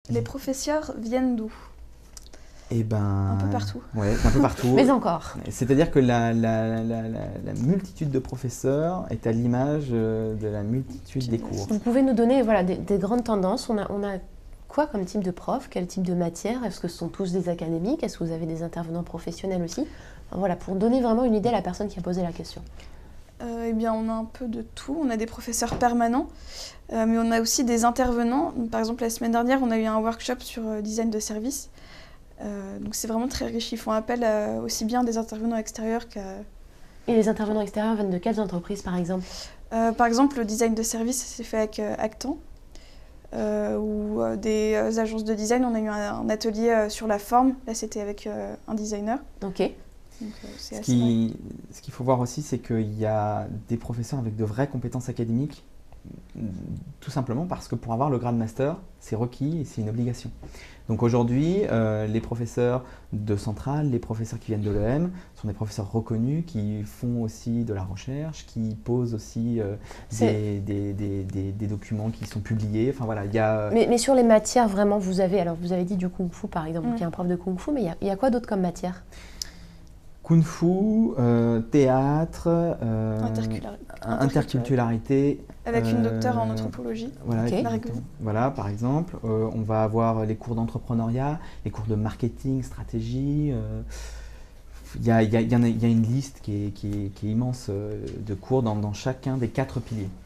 Les professeurs viennent d'où? Eh ben, Un peu partout. Ouais, un peu partout. Mais encore. C'est-à-dire que la multitude de professeurs est à l'image de la multitude des cours. Vous pouvez nous donner voilà, des grandes tendances. On a quoi comme type de prof? Quel type de matière? Est-ce que ce sont tous des académiques? Est-ce que vous avez des intervenants professionnels aussi? Enfin, voilà, pour donner vraiment une idée à la personne qui a posé la question. Eh bien, on a un peu de tout. On a des professeurs permanents, mais on a aussi des intervenants. Par exemple, la semaine dernière, on a eu un workshop sur design de service. Donc c'est vraiment très riche. Ils font appel aussi bien des intervenants extérieurs qu'à... Et les intervenants extérieurs viennent de quelles entreprises, par exemple? Par exemple, le design de service, c'est fait avec Actan. Ou des agences de design. On a eu un atelier sur la forme. Là, c'était avec un designer. Ok. Donc, ce qu'il faut voir aussi, c'est qu'il y a des professeurs avec de vraies compétences académiques, tout simplement parce que pour avoir le grade master, c'est requis et c'est une obligation. Donc aujourd'hui, les professeurs de Centrale, les professeurs qui viennent de l'EM, sont des professeurs reconnus qui font aussi de la recherche, qui posent aussi des documents qui sont publiés. Enfin voilà, il y a... Mais sur les matières, vraiment, vous avez dit du Kung Fu par exemple, qui est un prof de Kung Fu, mais il y a quoi d'autre comme matière? Kung Fu, théâtre, interculturalité. Avec une docteure en anthropologie. Voilà, Okay. Voilà, par exemple. On va avoir les cours d'entrepreneuriat, les cours de marketing, stratégie. Il y a une liste qui est immense de cours dans chacun des 4 piliers.